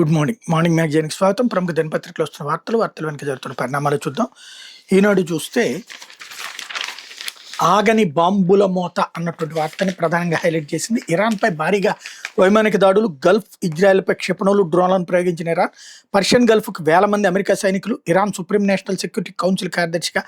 Good morning. Morning మ్యాగజైన్‌కి స్వాగతం. ప్రముఖ దినపత్రికలో వస్తున్న వార్తల వెనుక జరుగుతున్న పరిణామాలు చూద్దాం. ఈనాడు చూస్తే ఆగని బాంబుల మోత అన్నటువంటి వార్తని ప్రధానంగా హైలైట్ చేసింది. ఇరాన్‌పై భారీగా వైమానిక దాడులు, గల్ఫ్, ఇజ్రాయెల్‌పై క్షిపణులు, డ్రోన్లను ప్రయోగించిన ఇరాన్. పర్షియన్ గల్ఫ్‌కు వేల మంది అమెరికా సైనికులు. Iran supreme national security council కార్యదర్శిగా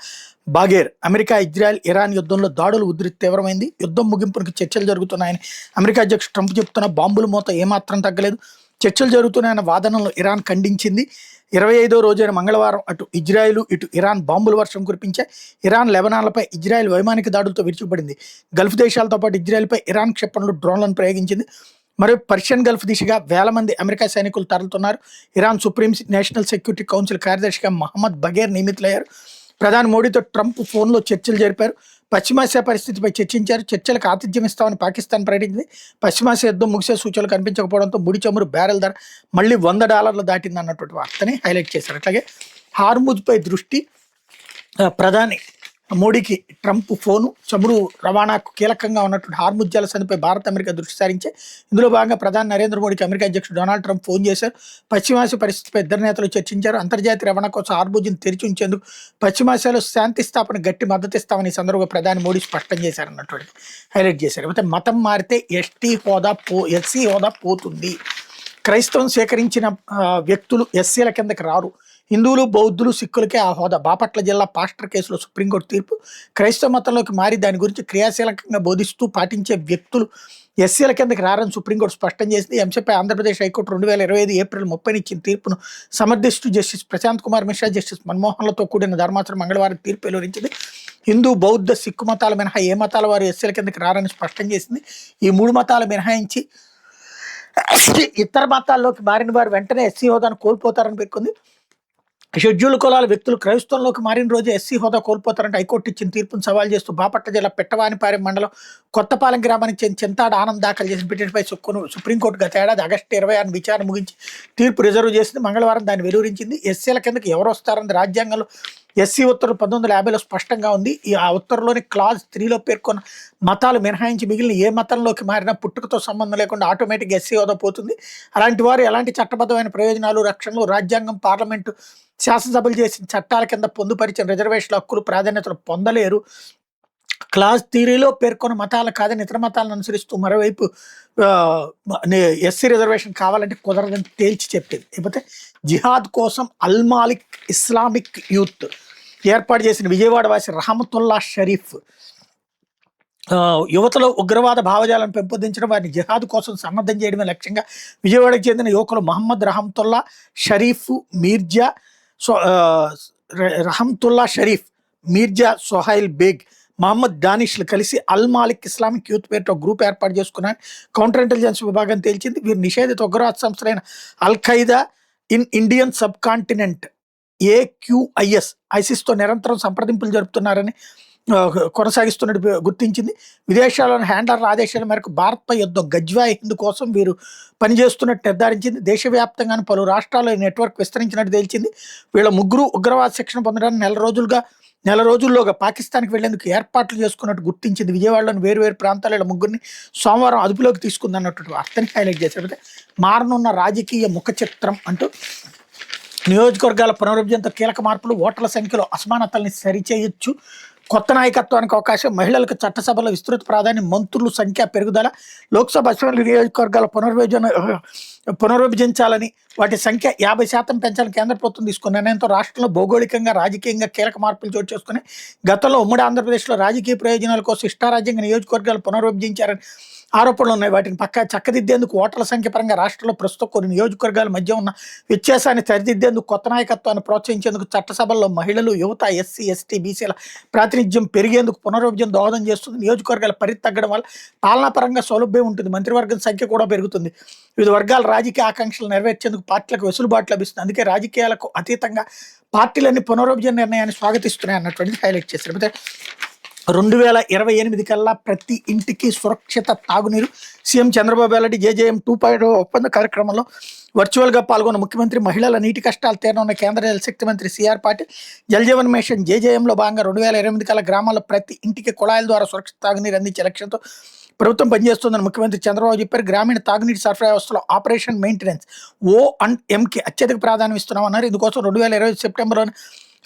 బాగేర్. అమెరికా, ఇజ్రాయెల్, ఇరాన్ యుద్ధంలో దాడులు ఉధృతి తీవ్రమైంది. యుద్ధం ముగింపునికి చర్చలు జరుగుతున్నాయని అమెరికా అధ్యక్షుడు ట్రంప్ చెప్తున్న బాంబుల మోత ఏమాత్రం తగ్గలేదు. చర్చలు జరుగుతున్నాయన్న వాదనలను ఇరాన్ ఖండించింది. 25వ రోజైన మంగళవారం అటు ఇజ్రాయెల్, ఇటు ఇరాన్ బాంబుల వర్షం కురిపించాయి. ఇరాన్, లెబనాన్లపై ఇజ్రాయెల్ వైమానిక దాడులతో విరుచుకుపడింది. గల్ఫ్ దేశాలతో పాటు ఇజ్రాయెల్పై ఇరాన్ క్షిపణులు, డ్రోన్లను ప్రయోగించింది. మరియు పర్షియన్ గల్ఫ్ దిశగా వేల మంది అమెరికా సైనికులు తరలుతున్నారు. Iran supreme national security council కార్యదర్శిగా మహమ్మద్ బగేర్ నియమితులయ్యారు. ప్రధాని మోడీతో ట్రంప్ ఫోన్లో చర్చలు జరిపారు. పశ్చిమాసియా పరిస్థితిపై చర్చించారు. చర్చలకు ఆతిథ్యం ఇస్తామని పాకిస్తాన్ ప్రకటించింది. పశ్చిమాసియా యుద్ధం ముగిసే సూచనలు కనిపించకపోవడంతో ముడి చమురు బ్యారెల్ ధర మళ్ళీ $100 దాటింది అన్నటువంటి వార్తని హైలైట్ చేశారు. అట్లాగే హార్ముజ్పై దృష్టి. ప్రధాని మోడీకి ట్రంప్ ఫోను. చమురు రవాణాకు కీలకంగా ఉన్నటువంటి హార్ముజ్ జలసంధిపై భారత్, అమెరికా దృష్టి సారించాయి. ఇందులో భాగంగా ప్రధాని నరేంద్ర మోడీకి అమెరికా అధ్యక్షుడు డొనాల్డ్ ట్రంప్ ఫోన్ చేశారు. పశ్చిమాసియా పరిస్థితిపై ఇద్దరు నేతలు చర్చించారు. అంతర్జాతీయ రవాణా కోసం హార్ముజ్ని తెరిచి ఉంచేందుకు పశ్చిమాసియాలో శాంతి స్థాపన గట్టి మద్దతు ఇస్తామని ఈ సందర్భంగా ప్రధాని మోడీ స్పష్టం చేశారన్నటువంటి హైలైట్ చేశారు. అయితే మతం మారితే ఎస్సీ హోదా పోతుంది. క్రైస్తవం స్వీకరించిన వ్యక్తులు ఎస్సీల కిందకి రారు. హిందువులు, బౌద్ధులు, సిక్కులకే ఆ హోదా. బాపట్ల జిల్లా పాస్టర్ కేసులో సుప్రీంకోర్టు తీర్పు. క్రైస్తవ మతంలోకి మారి దాని గురించి క్రియాశీలకంగా బోధిస్తూ పాటించే వ్యక్తులు ఎస్సీల కిందకి రారని సుప్రీంకోర్టు స్పష్టం చేసింది. ఈ అంశంపై ఆంధ్రప్రదేశ్ హైకోర్టు 2025 ఏప్రిల్ 30 ఇచ్చిన తీర్పును సమర్థిస్తూ జస్టిస్ ప్రశాంత్ కుమార్ మిశ్రా, జస్టిస్ మన్మోహన్లతో కూడిన ధర్మాసనం మంగళవారం తీర్పు వెలువరించింది. హిందూ, బౌద్ధ, సిక్కు మతాల మినహా ఏ మతాల వారు ఎస్సీల కిందకి రారని స్పష్టం చేసింది. ఈ 3 మతాలు మినహాయించి ఇతర మతాల్లోకి మారిన వారు వెంటనే ఎస్సీ హోదాను కోల్పోతారని పేర్కొంది. షెడ్యూల్ కులాల వ్యక్తులు క్రైస్తవంలోకి మారిన రోజు ఎస్సీ హోదా కోల్పోతారంటే హైకోర్టు ఇచ్చిన తీర్పును సవాల్ చేస్తూ బాపట్ల జిల్లా పెట్టవానిపాలెం మండలం కొత్తపాలెం గ్రామానికి చెందిన చింతాడ ఆనంద్ దాఖలు చేసిన పిటిషన్పై సుప్రీంకోర్టు గత ఏడాది ఆగస్టు 26 విచారణ ముగించి తీర్పు రిజర్వ్ చేసింది. మంగళవారం దాన్ని వెలువరించింది. ఎస్సీల కిందకి ఎవరు వస్తారని రాజ్యాంగంలో ఎస్సీ ఉత్తర్వులు 1950లో స్పష్టంగా ఉంది. ఆ ఉత్తర్వులోని క్లాజ్ 3లో పేర్కొన్న మతాలు మినహాయించి మిగిలిన ఏ మతంలోకి మారినా పుట్టుకతో సంబంధం లేకుండా ఆటోమేటిక్ ఎస్సీ హోదా పోతుంది. అలాంటి వారు ఎలాంటి చట్టబద్ధమైన ప్రయోజనాలు, రక్షణలు, రాజ్యాంగం, పార్లమెంటు, శాసనసభలు చేసిన చట్టాల కింద పొందుపరిచిన రిజర్వేషన్ హక్కులు, ప్రాధాన్యతలు పొందలేరు. క్లాజ్ 3లో పేర్కొన్న మతాలు కాదని ఇతర మతాలను అనుసరిస్తూ మరోవైపు ఎస్సీ రిజర్వేషన్ కావాలంటే కుదరదని తేల్చి చెప్పింది. లేకపోతే జిహాద్ కోసం అల్మాలిక్ ఇస్లామిక్ యూత్ ఏర్పాటు చేసిన విజయవాడ వాసి రహమతుల్లా షరీఫ్ యువతలో ఉగ్రవాద భావజాలను పెంపొందించడం, వారిని జిహాద్ కోసం సన్నద్ధం చేయడమే లక్ష్యంగా విజయవాడకు చెందిన యువకులు మహమ్మద్ రహమతుల్లా షరీఫ్, మీర్జా రహమతుల్లా షరీఫ్, మీర్జా సోహైల్ బేగ్, మహమ్మద్ డానిష్లు కలిసి అల్ మాలిక్ ఇస్లామిక్ యూత్ పేరుతో గ్రూప్ ఏర్పాటు చేసుకున్నారు. కౌంటర్ ఇంటెలిజెన్స్ విభాగం తేల్చింది. వీరు నిషేధిత ఉగ్రవాద సంస్థలైన al Qaeda in Indian subcontinent AQIS, ఐసిస్తో నిరంతరం సంప్రదింపులు జరుపుతున్నారని కొనసాగిస్తున్నట్టు గుర్తించింది. విదేశాల్లోని హ్యాండర్ల ఆదేశాల మేరకు భారత్పై యుద్ధం గజ్వాయ్ హింద్ కోసం వీరు పనిచేస్తున్నట్టు నిర్ధారించింది. దేశవ్యాప్తంగా పలు రాష్ట్రాల్లో ఈ నెట్వర్క్ విస్తరించినట్టు తేల్చింది. వీళ్ళ ముగ్గురు ఉగ్రవాద శిక్షణ పొందడానికి నెల రోజుల్లోగా పాకిస్తాన్కి వెళ్లేందుకు ఏర్పాట్లు చేసుకున్నట్టు గుర్తించింది. విజయవాడలోని వేరు ప్రాంతాల ముగ్గురిని సోమవారం అదుపులోకి తీసుకుంది అన్నట్టు వార్తని హైలైట్ చేశారు. మారనున్న రాజకీయ ముఖ చిత్రం అంటూ నియోజకవర్గాల పునర్విభజనతో కీలక మార్పులు, ఓటర్ల సంఖ్యలో అసమానతల్ని సరిచేయొచ్చు, కొత్త నాయకత్వానికి అవకాశం, మహిళలకు చట్టసభలో విస్తృత ప్రాధాన్యం, మంత్రుల సంఖ్య పెరుగుదల, లోక్సభ అసెంబ్లీ నియోజకవర్గాల పునర్విభజించాలని, వాటి సంఖ్య 50% పెంచాలని కేంద్ర ప్రభుత్వం తీసుకున్న నిర్ణయంతో రాష్ట్రంలో భౌగోళికంగా, రాజకీయంగా కీలక మార్పులు చోటు చేసుకుని గతంలో ఉమ్మడి ఆంధ్రప్రదేశ్లో రాజకీయ ప్రయోజనాల కోసం ఇష్టారాజ్యంగా నియోజకవర్గాలు పునర్విభజించారని ఆరోపణలు ఉన్నాయి. వాటిని చక్కదిద్దేందుకు ఓటర్ల సంఖ్య పరంగా రాష్ట్రంలో ప్రస్తుతం కొన్ని నియోజకవర్గాల మధ్య ఉన్న వ్యత్యాసాన్ని సరిదిద్దేందుకు, కొత్త నాయకత్వాన్ని ప్రోత్సహించేందుకు చట్టసభల్లో మహిళలు, యువత, ఎస్సీ, ఎస్టీ, బీసీల ప్రాతినిధ్యం పెరిగేందుకు పునర్విభజన దోహదం చేస్తుంది. నియోజకవర్గాల పరిధి తగ్గడం వల్ల పాలనాపరంగా సౌలభ్యం ఉంటుంది. మంత్రివర్గం సంఖ్య కూడా పెరుగుతుంది. వివిధ వర్గాల రాజకీయ ఆకాంక్షలు నెరవేర్చేందుకు పార్టీలకు వెసులుబాటు లభిస్తుంది. అందుకే రాజకీయాలకు అతీతంగా పార్టీలన్నీ పునర్విభజన నిర్ణయాన్ని స్వాగతిస్తున్నాయి అన్నటువంటిది హైలైట్ చేశారు. 2028 కల్లా ప్రతి ఇంటికి సురక్షిత తాగునీరు. సీఎం చంద్రబాబు వెల్లడి. జేజేఎం 2.0 ఒప్పంద కార్యక్రమంలో వర్చువల్గా పాల్గొన్న ముఖ్యమంత్రి. మహిళల నీటి కష్టాలు తీరనున్న కేంద్ర జలశక్తి మంత్రి సిఆర్ పాటిల్. జల్ జీవన్ మిషన్ జేజేఎంలో భాగంగా 2028 కల్లా గ్రామాల్లో ప్రతి ఇంటికి కుళాయిల ద్వారా సురక్షిత తాగునీరు అందించే లక్ష్యంతో ప్రభుత్వం పనిచేస్తుందని ముఖ్యమంత్రి చంద్రబాబు చెప్పారు. గ్రామీణ తాగునీటి సరఫరా వ్యవస్థలో ఆపరేషన్ మెయింటెనెన్స్ O&Mకి అత్యధిక ప్రాధాన్యం ఇస్తున్నామన్నారు. ఇందుకోసం 2020 సెప్టెంబర్లోనే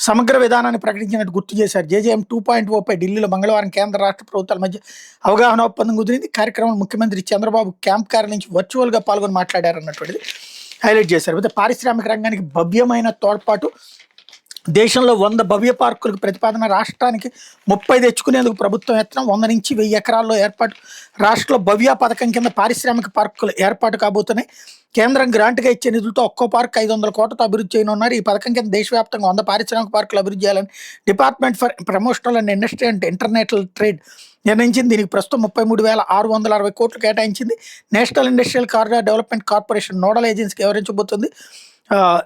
సమగ్ర విధానాన్ని ప్రకటించినట్టు గుర్తు చేశారు. జేజేఎం 2.0పై ఢిల్లీలో మంగళవారం కేంద్ర రాష్ట్ర ప్రభుత్వాల మధ్య అవగాహన ఒప్పందం కుదిరింది. కార్యక్రమం ముఖ్యమంత్రి చంద్రబాబు క్యాంప్ కార్యాలయం నుంచి వర్చువల్గా పాల్గొని మాట్లాడారన్నటువంటిది హైలైట్ చేశారు. అయితే పారిశ్రామిక రంగానికి భవ్యమైన తోడ్పాటు. దేశంలో 100 భవ్య పార్కులకు ప్రతిపాదన. రాష్ట్రానికి 30 తెచ్చుకునేందుకు ప్రభుత్వం యత్నం. 100 నుంచి 1000 ఎకరాల్లో ఏర్పాటు. రాష్ట్రంలో భవ్య పథకం కింద పారిశ్రామిక పార్కులు ఏర్పాటు కాబోతున్నాయి. కేంద్రం గ్రాంట్గా ఇచ్చే నిధులతో ఒక్కో పార్క్ 500 కోట్లతో అభివృద్ధి చేయనున్నారు. ఈ పథకం కింద దేశవ్యాప్తంగా 100 పారిశ్రామిక పార్కులు అభివృద్ధి చేయాలని department for promotional and industry and international trade నిర్ణయించింది. దీనికి ప్రస్తుతం 33,660 కోట్లు కేటాయించింది. National industrial corridor development corporation nodal ఏజెన్సీకి వివరించబోతుంది.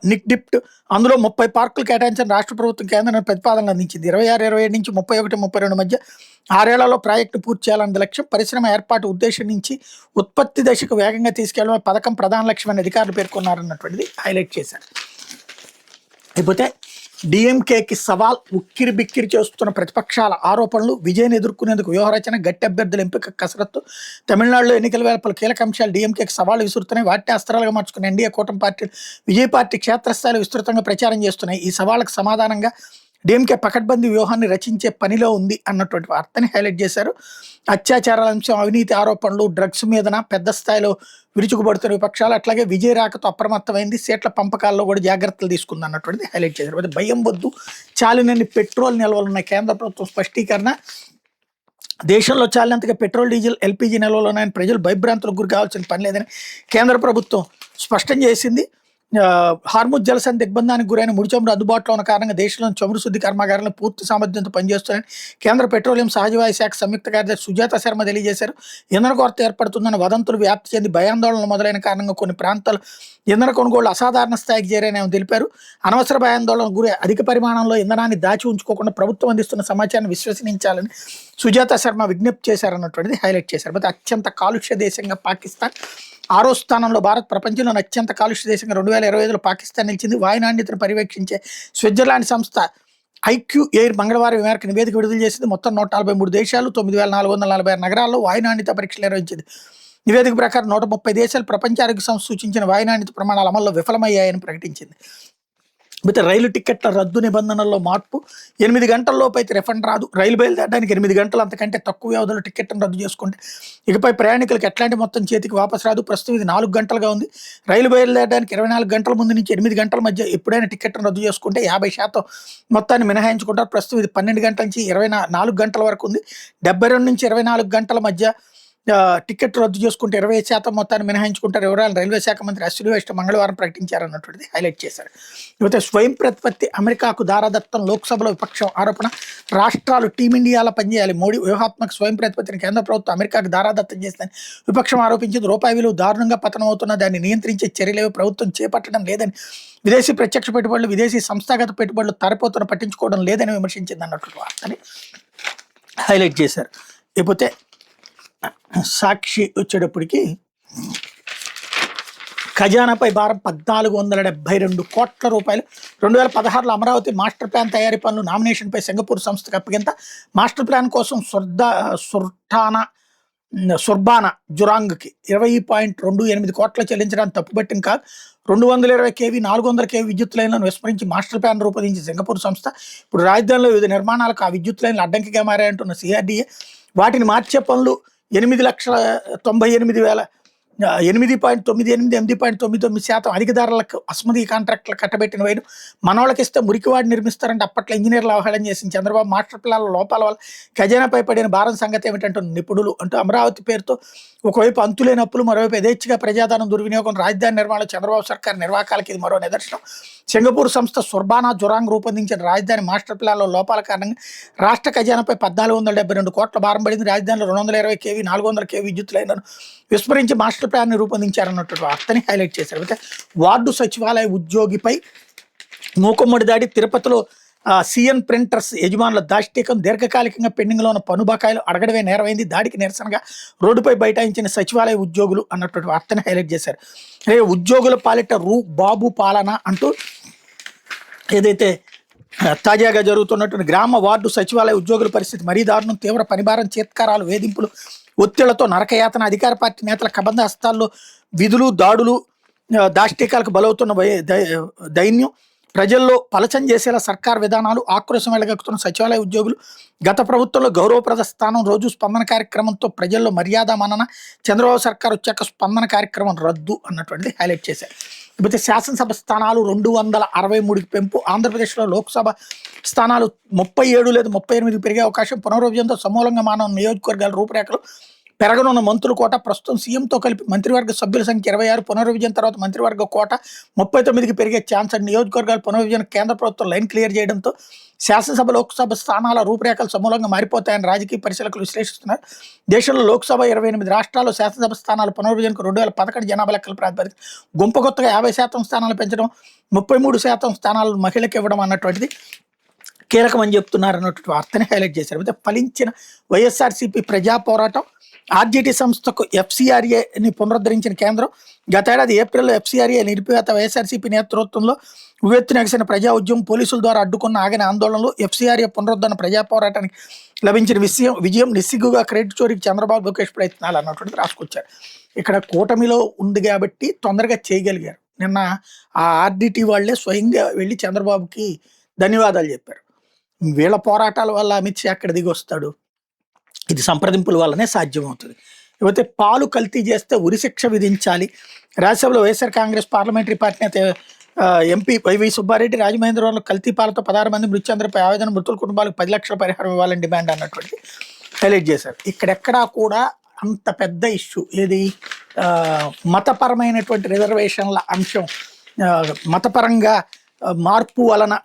నిక్డిప్ట్ అందులో 30 పార్కులు కేటాయించిన రాష్ట్ర ప్రభుత్వం కేంద్రం ప్రతిపాదనలు అందించింది. 26-27 నుంచి 31-32 మధ్య 6 ఏళ్లలో ప్రాజెక్టు పూర్తి చేయాలన్న లక్ష్యం. పరిశ్రమ ఏర్పాటు ఉద్దేశం నుంచి ఉత్పత్తి దశకు వేగంగా తీసుకెళ్లడం పథకం ప్రధాన లక్ష్యమని అధికారులు పేర్కొన్నారన్నటువంటిది హైలైట్ చేశారు. అయిపోతే డిఎంకేకి సవాల్. ఉక్కిరి బిక్కిరి చేస్తున్న ప్రతిపక్షాల ఆరోపణలు. విజయాన్ని ఎదుర్కొనేందుకు వ్యూహరచన. గట్టి అభ్యర్థుల ఎంపిక కసరత్తు. తమిళనాడులో ఎన్నికల వేళ పలు కీలక అంశాలు డిఎంకేకి సవాళ్లు విసురుతున్నాయి. వాటిని అస్త్రాలుగా మార్చుకున్న ఎన్డీఏ కూటమి పార్టీలు విజయ్ పార్టీ క్షేత్రస్థాయిలో విస్తృతంగా ప్రచారం చేస్తున్నాయి. ఈ సవాళ్ళకు సమాధానంగా డిఎంకే పకడ్బందీ వ్యూహాన్ని రచించే పనిలో ఉంది అన్నటువంటి వార్తని హైలైట్ చేశారు. అత్యాచారాల అంశం, అవినీతి ఆరోపణలు, డ్రగ్స్ మీదన పెద్ద స్థాయిలో విరుచుకుపడుతున్న విపక్షాలు. అట్లాగే విజయ రాకతో అప్రమత్తమైంది. సీట్ల పంపకాల్లో కూడా జాగ్రత్తలు తీసుకుంది అన్నటువంటిది హైలైట్ చేశారు. అయితే భయం వద్దు, చాలినన్ని పెట్రోల్ నిల్వలు ఉన్నాయి. కేంద్ర ప్రభుత్వం స్పష్టీకరణ. దేశంలో చాలినంతగా పెట్రోల్, డీజిల్, ఎల్పీజీ నిల్వలు ఉన్నాయని ప్రజలు భయభ్రాంతులకు గురి కావాల్సిన పని లేదని కేంద్ర ప్రభుత్వం స్పష్టం చేసింది. హార్ముజ్ జలసంధి దిగ్బంధానికి గురైన ముడి చమురు అందుబాటులో ఉన్న కారణంగా దేశంలోని చమురు శుద్ధి కర్మాగారాలను పూర్తి సామర్థ్యంతో పనిచేస్తున్నాయని కేంద్ర పెట్రోలియం సహజవాయు శాఖ సంయుక్త కార్యదర్శి సుజాత శర్మ తెలియజేశారు. ఇంధన కొరత ఏర్పడుతుందని వదంతులు వ్యాప్తి చెంది భయాందోళనలు మొదలైన కారణంగా కొన్ని ప్రాంతాలు ఇంధన కొనుగోళ్లు అసాధారణ స్థాయికి చేరాయని ఆమె తెలిపారు. అనవసర భయాందోళనకు గురి అధిక పరిమాణంలో ఇంధనాన్ని దాచి ఉంచుకోకుండా ప్రభుత్వం అందిస్తున్న సమాచారాన్ని విశ్వసించాలని సుజాత శర్మ విజ్ఞప్తి చేశారన్నటువంటిది హైలైట్ చేశారు. అయితే అత్యంత కాలుష్య దేశంగా పాకిస్తాన్ 6వ స్థానంలో. భారత్ ప్రపంచంలోని అత్యంత కాలుష్య దేశంగా 2025లో పాకిస్తాన్ నిలిచింది. వాయు నాణ్యతను పర్యవేక్షించే స్విట్జర్లాండ్ సంస్థ ఐక్యూ ఎయిర్ మంగళవారం ఈ మేరకు నివేదిక విడుదల చేసింది. మొత్తం 143 దేశాలు 9,446 నగరాల్లో వాయు నాణ్యత పరీక్షలు నిర్వహించింది. నివేదిక ప్రకారం 130 దేశాలు ప్రపంచ ఆరోగ్య సంస్థ సూచించిన వాయు నాణ్యత ప్రమాణాల అమల్లో విఫలమయ్యాయని ప్రకటించింది. అయితే రైలు టికెట్ల రద్దు నిబంధనల్లో మార్పు. 8 గంటల్లోపు అయితే రిఫండ్ రాదు. రైలు బయలుదేరడానికి 8 గంటలు అంతకంటే తక్కువ వ్యవధిలో టికెట్ను రద్దు చేసుకుంటే ఇకపై ప్రయాణికులకు ఎట్లాంటి మొత్తం చేతికి వాపసు రాదు. ప్రస్తుతం ఇది 4 గంటలుగా ఉంది. రైలు బయలుదేరడానికి 24 గంటల ముందు నుంచి 8 గంటల మధ్య ఎప్పుడైనా టికెట్ను రద్దు చేసుకుంటే 50% మొత్తాన్ని మినహాయించుకుంటారు. ప్రస్తుతం ఇది 12 గంటల నుంచి 24 గంటల వరకు ఉంది. 72 నుంచి 24 గంటల మధ్య టికెట్ రద్దు చేసుకుంటే 20% మొత్తాన్ని మినహాయించుకుంటారు. వివరాలు రైల్వే శాఖ మంత్రి అశ్విని వైష్ణవ్ మంగళవారం ప్రకటించారన్నటువంటిది హైలైట్ చేశారు. ఇకపోతే స్వయం ప్రతిపత్తి. అమెరికాకు దారాదత్తం. లోక్సభలో విపక్షం ఆరోపణ. రాష్ట్రాలు టీమిండియాలో పనిచేయాలి. మోడీ వ్యూహాత్మక స్వయం ప్రతిపత్తిని కేంద్ర ప్రభుత్వం అమెరికాకు దారాదత్తం చేస్తుందని విపక్షం ఆరోపించింది. రూపాయి విలువ దారుణంగా పతనం అవుతున్న దాన్ని నియంత్రించే చర్యలేవి ప్రభుత్వం చేపట్టడం లేదని, విదేశీ ప్రత్యక్ష పెట్టుబడులు, విదేశీ సంస్థాగత పెట్టుబడులు తరపోతున్న పట్టించుకోవడం లేదని విమర్శించింది అన్నటువంటి వార్తని హైలైట్ చేశారు. ఇకపోతే సాక్షి వచ్చేటప్పటికి ఖజానాపై భారం 1,472 కోట్ల రూపాయలు. 2016లో అమరావతి మాస్టర్ ప్లాన్ తయారీ పనులు నామినేషన్పై సింగపూర్ సంస్థకు అప్పగింత. మాస్టర్ ప్లాన్ కోసం సుర్బానా జురాంగ్కి 20.28 కోట్లు చెల్లించడానికి తప్పుపట్టిన కాదు. 220 kV 400 kV విద్యుత్ లైన్లను విస్మరించి మాస్టర్ ప్లాన్ రూపొందించి సింగపూర్ సంస్థ ఇప్పుడు రాజధానిలో వివిధ నిర్మాణాలకు ఆ విద్యుత్ లైన్లు అడ్డంకిగా మారాయంటున్న సిఆర్డీఏ వాటిని మార్చే పనులు 8,98,8.98% అధిక ధరలకు అస్మదీ కాంట్రాక్టులు కట్టబెట్టిన వైను మనోళ్ళకి ఇస్తే మురికివాడి నిర్మిస్తారంటే అప్పట్లో ఇంజనీర్లు అవహేళన చేసిన చంద్రబాబు మాస్టర్ ప్లాన్ల లోపాల వల్ల ఖజానాపై పడిన భారం సంగతి ఏమిటంటున్న నిపుణులు. అంటూ అమరావతి పేరుతో ఒకవైపు అంతులేని అప్పులు, మరోవైపు యథేచ్ఛగా ప్రజాధనం దుర్వినియోగం, రాజధాని నిర్మాణంలో చంద్రబాబు సర్కార్ నిర్వాకాలకి ఇది మరో నిదర్శనం. సింగపూర్ సంస్థ సుర్బానా జురాంగ్ రూపొందించిన రాజధాని మాస్టర్ ప్లాన్లో లోపాల కారణంగా రాష్ట్ర ఖజానాపై 1,472 కోట్ల భారం పడింది. రాజధానిలో 220 kV 400 kV విద్యుత్ లైన్లను విస్మరించి మాస్టర్ ప్లాన్ని రూపొందించారన్నట్టు వార్తని హైలైట్ చేశారు. అయితే వార్డు సచివాలయ ఉద్యోగిపై మూకుమ్మడి దాడి. తిరుపతిలో సిఎన్ ప్రింటర్స్ యజమానుల దాష్టీకం, దీర్ఘకాలికంగా పెండింగ్లో ఉన్న పన్ను బకాయిలు అడగడమే నేరమైంది, దాడికి నిరసనగా రోడ్డుపై బైఠాయించిన సచివాలయ ఉద్యోగులు అన్నటువంటి వార్తను హైలైట్ చేశారు. ఉద్యోగుల పాలిట బాబు పాలన అంటూ ఏదైతే తాజాగా జరుగుతున్నటువంటి గ్రామ వార్డు సచివాలయ ఉద్యోగుల పరిస్థితి మరీ దారుణం. తీవ్ర పనిభారం, చేత్కారాలు, వేధింపులు, ఒత్తిళ్లతో నరకయాతన. అధికార పార్టీ నేతల కబంధ హస్తాల్లో విధులు, దాడులు, దాష్టీకాలకు బలవుతున్న దైన్యం, ప్రజల్లో పలచం చేసేలా సర్కార్ విధానాలు, ఆక్రోశం వెళ్లగక్కుతున్న సచివాలయ ఉద్యోగులు. గత ప్రభుత్వంలో గౌరవప్రద స్థానం, రోజు స్పందన కార్యక్రమంతో ప్రజల్లో మర్యాద మనన, చంద్రబాబు సర్కార్ వచ్చాక స్పందన కార్యక్రమం రద్దు అన్నటువంటిది హైలైట్ చేశారు. ఇకపోతే శాసనసభ స్థానాలు 263కి పెంపు, ఆంధ్రప్రదేశ్లో లోక్సభ స్థానాలు 37 లేదా 38 పెరిగే అవకాశం, పునర్విభజనతో సమూలంగా మానవ నియోజకవర్గాల రూపురేఖలు, పెరగనున్న మంత్రుల కోట, ప్రస్తుతం సీఎంతో కలిపి మంత్రివర్గ సభ్యుల సంఖ్య 26, పునర్విభజన తర్వాత మంత్రివర్గ కోట 39కి పెరిగే ఛాన్స్ అని నియోజకవర్గాల పునర్విభజన కేంద్ర ప్రభుత్వం లైన్ క్లియర్ చేయడంతో శాసనసభ లోక్సభ స్థానాల రూపురేఖలు సమూలంగా మారిపోతాయని రాజకీయ పరిశీలకులు విశ్లేషిస్తున్నారు. దేశంలో లోక్సభ 28 రాష్ట్రాల్లో శాసనసభ స్థానాల పునర్విభజనకు 2011 జనాభా లెక్కల ప్రాతిపదిక గుంపు కొత్తగా 50% స్థానాలు పెంచడం, 33% స్థానాలు మహిళలకు ఇవ్వడం అన్నటువంటిది కీలకమని చెప్తున్నారు అన్నటువంటి వార్తని హైలైట్ చేశారు. అయితే ఫలించిన వైఎస్ఆర్సీపీ ప్రజా పోరాటం, ఆర్జీటీ సంస్థకు ఎఫ్సీఆర్ఏని పునరుద్ధరించిన కేంద్రం, గతేడాది ఏప్రిల్లో ఎఫ్సీఆర్ఏ నిలిపివేత వైఎస్ఆర్సీపీ నేతృత్వంలో ఉవ్వెత్తున ఎగిసిన ప్రజా ఉద్యమం, పోలీసుల ద్వారా అడ్డుకున్న ఆగని ఆందోళనలు, ఎఫ్సీఆర్ఏ పునరుద్ధరణ ప్రజా పోరాటానికి లభించిన విజయం, నిస్సిగ్గుగా క్రెడిట్ చోరీకి చంద్రబాబు లోకేష్ ప్రయత్నాలు అన్నటువంటిది రాసుకొచ్చారు. ఇక్కడ కూటమిలో ఉంది కాబట్టి తొందరగా చేయగలిగారు. నిన్న ఆ ఆర్డీటీ వాళ్లే స్వయంగా వెళ్ళి చంద్రబాబుకి ధన్యవాదాలు చెప్పారు. వీళ్ళ పోరాటాల వల్ల అమిత్ షా ఎక్కడ దిగి వస్తాడు? ఇది సంప్రదింపుల వల్లనే సాధ్యమవుతుంది. ఇకపోతే పాలు కల్తీ చేస్తే ఉరిశిక్ష విధించాలి. రాజ్యసభలో వైఎస్ఆర్ కాంగ్రెస్ పార్లమెంటరీ పార్టీ నేత ఎంపీ వైవి సుబ్బారెడ్డి రాజమహేంద్రవరంలో కల్తీ పాలతో 16 మంది మృత్యుందరిపై ఆవేదన, మృతుల కుటుంబాలకు 10 లక్షల పరిహారం ఇవ్వాలని డిమాండ్ అన్నటువంటి హైలైట్ చేశారు. ఇక్కడెక్కడా కూడా అంత పెద్ద ఇష్యూ ఏది మతపరమైనటువంటి రిజర్వేషన్ల అంశం, మతపరంగా మార్పు వలన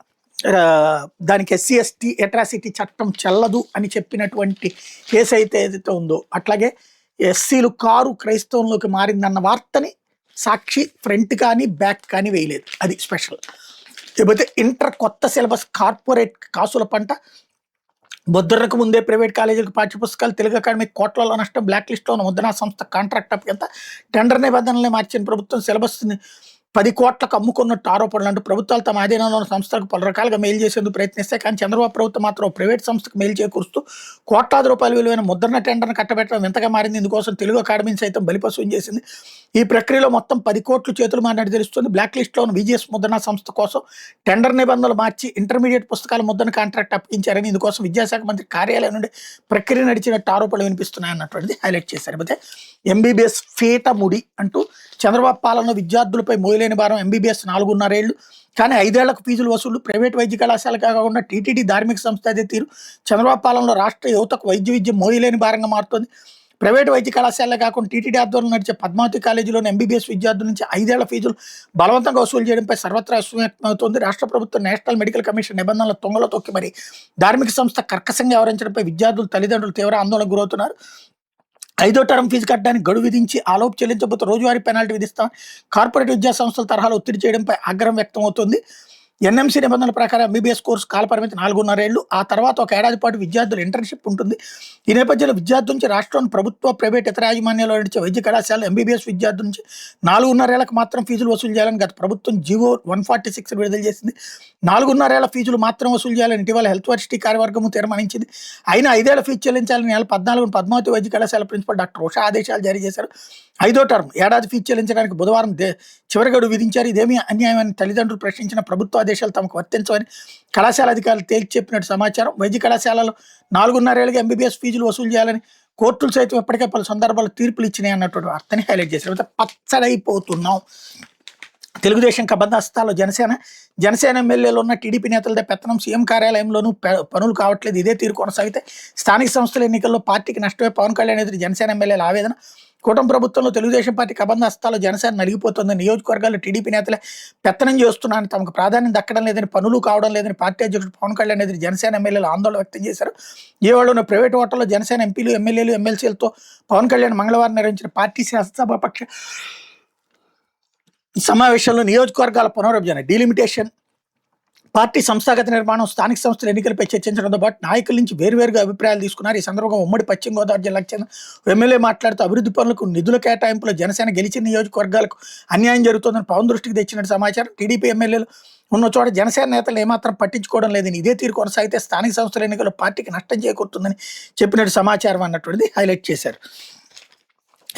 దానికి ఎస్సీ ఎస్టీ అట్రాసిటీ చట్టం చెల్లదు అని చెప్పినటువంటి కేసు అయితే ఏదైతే ఉందో, అట్లాగే ఎస్సీలు కారు క్రైస్తవంలోకి మారిందన్న వార్తని సాక్షి ఫ్రంట్ కానీ బ్యాక్ కానీ వేయలేదు. అది స్పెషల్. లేకపోతే ఇంటర్ కొత్త సిలబస్, కార్పొరేట్ కాసుల పంట, ముద్రణకు ముందే ప్రైవేట్ కాలేజీలకు పాఠ్యపుస్తకాలు, తెలుగు అకాడమీకి కోట్లలో నష్టం, బ్లాక్ లిస్ట్లో ఉన్న ముద్రణ సంస్థ కాంట్రాక్ట్ అప్పంత, టెండర్ నిబంధనలే మార్చిన ప్రభుత్వం, సిలబస్ని 10 కోట్లకు అమ్ముకున్నట్టు ఆరోపణలు అంటూ ప్రభుత్వాలు తమ ఆధీనంలో ఉన్న సంస్థలకు పలు రకాలుగా మెయిల్ చేసేందుకు ప్రయత్నిస్తాయి. కానీ చంద్రబాబు ప్రభుత్వం మాత్రం ప్రైవేట్ సంస్థకు మెయిల్ చేకూరుస్తూ కోట్లాది రూపాయల విలువైన ముద్రణ టెండర్ను కట్టబెట్టడం వింతగా మారింది. ఇందుకోసం తెలుగు అకాడమీని సైతం బలిపశువుని చేసింది. ఈ ప్రక్రియలో మొత్తం 10 కోట్లు చేతులు మారినట్టు తెలుస్తుంది. బ్లాక్ లిస్ట్లో ఉన్న విజిఎస్ ముద్రణ సంస్థ కోసం టెండర్ నిబంధనలు మార్చి ఇంటర్మీడియట్ పుస్తకాల ముద్రణ కాంట్రాక్ట్ అప్పగించారని, ఇందుకోసం విద్యాశాఖ మంత్రి కార్యాలయం నుండి ప్రక్రియ నడిచినట్టు ఆరోపణలు వినిపిస్తున్నాయి అన్నటువంటిది హైలైట్ చేశారు. అయితే ఎంబీబీఎస్ ఫీట ముడి అంటూ చంద్రబాబు పాలనలో విద్యార్థులపై మోయలేని భారం, ఎంబీబీఎస్ 4.5 ఏళ్లు కానీ 5 ఏళ్లకు ఫీజులు వసూలు, ప్రైవేట్ వైద్య కళాశాల కాకుండా టీటీడీ ధార్మిక సంస్థ అదే తీరు. చంద్రబాబు పాలనలో రాష్ట్ర యువతకు వైద్య విద్య మోయలేని భారంగా మారుతోంది. ప్రైవేట్ వైద్య కళాశాలే కాకుండా టీటీడీ ఆధ్వర్యంలో నడిచే పద్మావతి కాలేజీలోని ఎంబీబీఎస్ విద్యార్థుల నుంచి 5 ఏళ్ల ఫీజులు బలవంతంగా వసూలు చేయడంపై సర్వత్రా వ్యక్తమవుతోంది. రాష్ట్ర ప్రభుత్వం నేషనల్ మెడికల్ కమిషన్ నిబంధనల తొంగలో తొక్కి మరి ధార్మిక సంస్థ కర్కశంగా వ్యవహరించడంపై విద్యార్థులు, తల్లిదండ్రులు తీవ్ర ఆందోళనకు గురవుతున్నారు. 5వ టర్మ్ ఫీజు కట్టడానికి గడువు విధించి ఆలోపు చెల్లించబోతే రోజువారీ పెనాల్టీ విధిస్తామని కార్పొరేట్ విద్యా సంస్థల తరహాలో ఒత్తిడి చేయడంపై ఆగ్రహం వ్యక్తమవుతోంది. ఎన్ఎంసీ నిబంధనల ప్రకారం ఎంబీబీఎస్ కోర్సు కాలపరిమితి 4.5 ఏళ్లు. ఆ తర్వాత 1 ఏడాది పాటు విద్యార్థులు ఇంటర్న్షిప్ ఉంటుంది. ఈ నేపథ్యంలో విద్యార్థుల నుంచి రాష్ట్రంలోని ప్రభుత్వ, ప్రైవేట్, ఇతర యాజమాన్యాల్లో నడిచే వైద్య కళాశాలలు ఎంబీబీఎస్ విద్యార్థుల నుంచి 4.5 ఏళ్లకు మాత్రం ఫీజులు వసూలు చేయాలని గత ప్రభుత్వం జీవో 146 విడుదల చేసింది. 4.5 ఏళ్ల ఫీజులు మాత్రం వసూలు చేయాలని ఇటీవల హెల్త్ వర్సిటీ కార్యవర్గము తీర్మానించింది. అయినా 5 ఏళ్ల ఫీజు చెల్లించాలని 2014 పద్మావతి వైద్య కళాశాల ప్రిన్సిపల్ డాక్టర్ ఉషా ఆదేశాలు జారీ చేశారు. 5వ టర్మ్ ఏడాది ఫీజు చెల్లించడానికి బుధవారం చివరి గడువు విధించారు. ఇదేమీ అన్యాయమని తల్లిదండ్రులు ప్రశ్నించిన ప్రభుత్వ ఆదేశాలు తమకు వర్తించవని కళాశాల అధికారులు తేల్చి చెప్పినట్టు సమాచారం. వైద్య కళాశాలలో 4.5 ఏళ్ళకి ఎంబీబీఎస్ ఫీజులు వసూలు చేయాలని కోర్టులు సైతం ఇప్పటికే పలు సందర్భాల్లో తీర్పులు ఇచ్చినాయి అన్నటువంటి వార్తని హైలైట్ చేశారు. పచ్చడైపోతున్నాం. తెలుగుదేశం కబంధస్తాలో జనసేన ఎమ్మెల్యేలు ఉన్న టీడీపీ నేతలదే పెత్తనం, సీఎం కార్యాలయంలోనూ పనులు కావట్లేదు. ఇదే తీరు కొనసాగితే స్థానిక సంస్థల ఎన్నికల్లో పార్టీకి నష్టమే. పవన్ కళ్యాణ్ ఎదురు జనసేన ఎమ్మెల్యేల ఆవేదన. కూటమి ప్రభుత్వంలో తెలుగుదేశం పార్టీ కబంధస్తాలో జనసేన నలిగిపోతుంది. నియోజకవర్గాల్లో టీడీపీ నేతలే పెత్తనం చేస్తున్నారని, తమకు ప్రాధాన్యం దక్కడం లేదని, పనులు కావడం లేదని పార్టీ అధ్యక్షుడు పవన్ కళ్యాణ్ ఎదురు జనసేన ఎమ్మెల్యేలు ఆందోళన వ్యక్తం చేశారు. ఉన్న ప్రైవేట్ హోటల్లో జనసేన ఎంపీలు, ఎమ్మెల్యేలు, ఎమ్మెల్సీలతో పవన్ కళ్యాణ్ మంగళవారం నిర్వహించిన పార్టీ శాసనసభాపక్ష సమావేశంలో నియోజకవర్గాల పునర్విభజన, డీలిమిటేషన్ పార్టీ సంస్థాగత నిర్మాణం, స్థానిక సంస్థల ఎన్నికలపై చర్చించడంతో పాటు నాయకుల నుంచి వేర్వేరుగా అభిప్రాయాలు తీసుకున్నారు. ఈ సందర్భంగా ఉమ్మడి పశ్చిమ గోదావరి జిల్లాకు చెందిన ఎమ్మెల్యే మాట్లాడుతూ అభివృద్ధి పనులకు నిధుల కేటాయింపులో జనసేన గెలిచిన నియోజకవర్గాలకు అన్యాయం జరుగుతోందని పవన్ దృష్టికి తెచ్చినట్టు సమాచారం. టీడీపీ ఎమ్మెల్యేలు ఉన్న చోట జనసేన నేతలు ఏమాత్రం పట్టించుకోవడం లేదని, ఇదే తీరు కొనసాగితే స్థానిక సంస్థల ఎన్నికల్లో పార్టీకి నష్టం చేకూరుతుందని చెప్పినట్టు సమాచారం అన్నటువంటిది హైలైట్ చేశారు.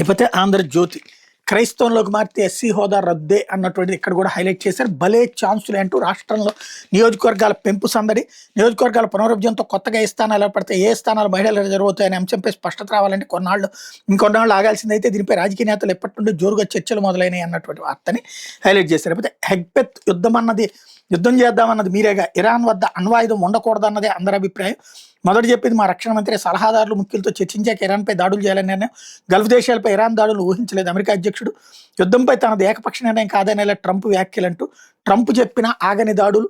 ఇకపోతే ఆంధ్రజ్యోతి, క్రైస్తవంలోకి మారితే ఎస్సీ హోదా రద్దే అన్నటువంటిది ఇక్కడ కూడా హైలైట్ చేశారు. భలే ఛాన్సులే అంటూ రాష్ట్రంలో నియోజకవర్గాల పెంపు సందడి, నియోజకవర్గాల పునరుద్ధరణతో కొత్తగా ఏ స్థానాలు ఏర్పడితే ఏ స్థానాలు మహిళలు రిజర్వ్ అవుతాయనే అంశంపై స్పష్టత రావాలంటే ఇంకొన్నాళ్ళు ఆగాల్సిందైతే దీనిపై రాజకీయ నేతలు ఎప్పటి నుండి జోరుగా చర్చలు మొదలైనవి అన్నటువంటి వార్తని హైలైట్ చేశారు. లేకపోతే హెగ్పెత్ యుద్ధం చేద్దామన్నది మీరేగా, ఇరాన్ వద్ద అణ్వాయుధం ఉండకూడదన్నదే అందరి అభిప్రాయం. మొదటి చెప్పింది మా రక్షణ మంత్రి, సలహాదారులు ముఖ్యులతో చర్చించాక ఇరాన్పై దాడులు చేయాలని నిర్ణయం. గల్ఫ్ దేశాలపై ఇరాన్ దాడులు ఊహించలేదు అమెరికా అధ్యక్షుడు. యుద్ధంపై తనది ఏకపక్ష నిర్ణయం కాదనేలా ట్రంప్ వ్యాఖ్యలంటూ, ట్రంప్ చెప్పిన ఆగని దాడులు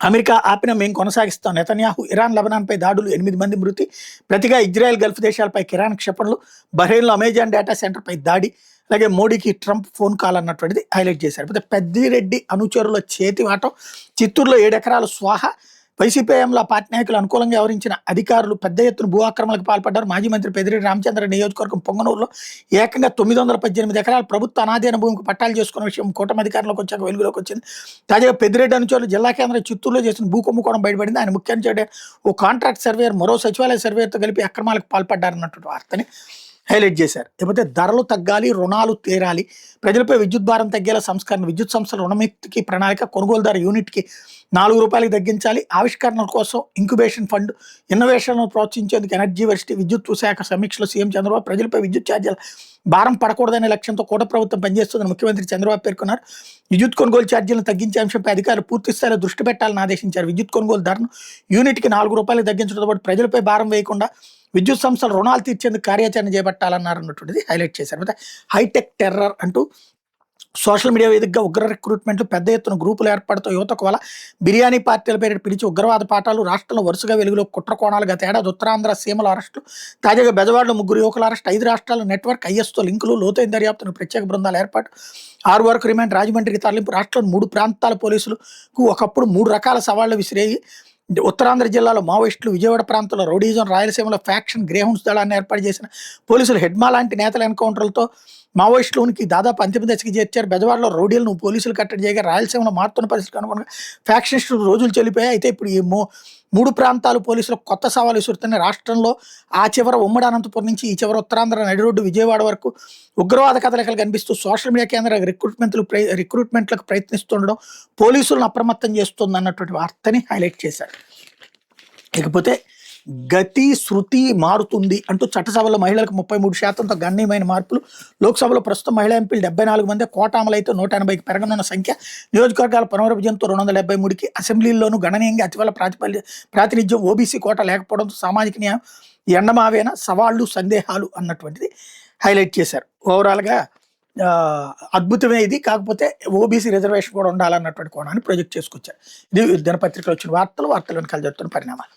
అమెరికా ఆపిన మేము కొనసాగిస్తాం. నెతన్యాహు ఇరాన్ లెబనాన్పై దాడులు, 8 మంది మృతి. ప్రతిగా ఇజ్రాయెల్ గల్ఫ్ దేశాలపై ఇరాన్ క్షిపణులు. బహ్రెయిన్లో అమెజాన్ డేటా సెంటర్పై దాడి. అలాగే మోడీకి ట్రంప్ ఫోన్ కాల్ అన్నటువంటిది హైలైట్ చేశారు. అయితే పెద్దిరెడ్డి అనుచరుల చేతివాటం, చిత్తూరులో 7 ఎకరాలు స్వాహ. వైసీపీఎంలో పార్టీ నాయకులు అనుకూలంగా వ్యవహరించిన అధికారులు పెద్ద ఎత్తున భూ ఆక్రమణలకు పాల్పడ్డారు. మాజీ మంత్రి పెద్దిరెడ్డి రామచంద్ర నియోజకవర్గం పొంగనూరులో ఏకంగా 918 ఎకరాలు ప్రభుత్వ అనాధీన భూమికి పట్టాలు చేసుకున్న విషయం కూటమి అధికారంలోకి వచ్చాక వెలుగులోకి వచ్చింది. తాజాగా పెద్దిరెడ్డి అనుచరులు జిల్లా కేంద్రం చిత్తూరులో చేసిన భూ కుంభకోణం బయటపడింది. ఆయన ముఖ్యంగా ఓ కాంట్రాక్ట్ సర్వేయర్ మరో సచివాలయ సర్వేయర్తో కలిపి అక్రమాలకు పాల్పడ్డారన్నటువంటి వార్తని హైలైట్ చేశారు. లేకపోతే ధరలు తగ్గాలి, రుణాలు తీరాలి, ప్రజలపై విద్యుత్ భారం తగ్గేలా సంస్కరణ, విద్యుత్ సంస్థల రుణముక్తికి ప్రణాళిక, కొనుగోలుదారు యూనిట్కి ₹4 తగ్గించాలి, ఆవిష్కరణల కోసం ఇంక్యుబేషన్ ఫండ్, ఇన్నోవేషన్లను ప్రోత్సహించేందుకు ఎనర్జీ వర్సిటీ, విద్యుత్ శాఖ సమీక్షలో సీఎం చంద్రబాబు ప్రజలపై విద్యుత్ ఛార్జీల భారం పడకూడదనే లక్ష్యంతో కూట ప్రభుత్వం పనిచేస్తుందని ముఖ్యమంత్రి చంద్రబాబు పేర్కొన్నారు. విద్యుత్ కొనుగోలు ఛార్జీలను తగ్గించే అంశంపై అధికారులు పూర్తి స్థాయిలో దృష్టి పెట్టాలని ఆదేశించారు. విద్యుత్ కొనుగోలు ధరను యూనిట్కి ₹4 తగ్గించడంతో పాటు ప్రజలపై భారం వేయకుండా విద్యుత్ సంస్థలు రుణాలు తీర్చేందుకు కార్యాచరణ చేపట్టాలన్నారు అన్నటువంటిది హైలైట్ చేశారు. అయితే హైటెక్ టెర్రర్ అంటూ సోషల్ మీడియా వేదికగా ఉగ్ర రిక్రూట్మెంట్లు, పెద్ద ఎత్తున గ్రూపులు ఏర్పడుతూ యువతకు వల్ల బిర్యానీ పార్టీల పేరిట పిలిచి ఉగ్రవాద పాఠాలు, రాష్ట్రంలో వరుసగా వెలుగులో కుట్ర కోణాలు. గత ఏడాది ఉత్తరాంధ్ర సీమల అరెస్టులు, తాజాగా బెజవాడలో 3 యువకుల అరెస్ట్, 5 రాష్ట్రాల నెట్వర్క్ ఐఎస్తో లింకులు, లోతైన దర్యాప్తును ప్రత్యేక బృందాల ఏర్పాటు, 6 వరకు రిమాండ్, రాజమండ్రికి తరలింపు. రాష్ట్రంలో 3 ప్రాంతాల పోలీసులకు ఒకప్పుడు 3 రకాల సవాళ్లు విసిరేయి. ఉత్తరాంధ్ర జిల్లాలో మావోయిస్టులు, విజయవాడ ప్రాంతంలో రౌడీజం, రాయలసీమలో ఫ్యాక్షన్ గ్రేహౌండ్స్ దళాన్ని ఏర్పాటు చేసిన పోలీసులు హెడ్మా లాంటి నేతల ఎన్కౌంటర్లతో మావోయిస్టులోనికి దాదాపు అంతిమ దశకి చేర్చారు. బెజవాడలో రౌడీలను పోలీసులు కట్టడి చేయగా రాయలసీమలో మారుతున్న పరిస్థితికి అనుగుణంగా ఫ్యాక్షనిస్టులు రోజులు చెల్లిపోయాయి. అయితే ఇప్పుడు ఈ 3 ప్రాంతాలు పోలీసులకు కొత్త సవాలు విసురుతున్నాయి. రాష్ట్రంలో ఆ చివర ఉమ్మడి అనంతపురం నుంచి ఈ చివర ఉత్తరాంధ్ర నడి రోడ్డు విజయవాడ వరకు ఉగ్రవాద కదలికలు కనిపిస్తూ సోషల్ మీడియా కేంద్ర రిక్రూట్మెంట్లకు ప్రయత్నిస్తుండడం పోలీసులను అప్రమత్తం చేస్తుంది అన్నటువంటి వార్తని హైలైట్ చేశారు. ఇకపోతే గతి శృతి మారుతుంది అంటూ చట్టసభలో మహిళలకు 33%తో గణనీయమైన మార్పులు. లోక్సభలో ప్రస్తుతం మహిళా ఎంపీలు 74 మంది, కోట అమలైతే 180కి పెరగనున్న సంఖ్య. నియోజకవర్గాల పునర్విభజనతో 273కి, అసెంబ్లీల్లోనూ గణనీయంగా అతివల ప్రాతినిధ్యం. ఓబీసీ కోట లేకపోవడంతో సామాజిక న్యాయం ఎండమావేన సవాళ్లు, సందేహాలు అన్నటువంటిది హైలైట్ చేశారు. ఓవరాల్గా అద్భుతమే ఇది, కాకపోతే ఓబీసీ రిజర్వేషన్ కూడా ఉండాలన్నటువంటి కోణాన్ని ప్రొజెక్ట్ చేసుకొచ్చారు. ఇది దినపత్రికలో వచ్చిన వార్తలు వెనకాల జరుగుతున్న పరిణామాలు.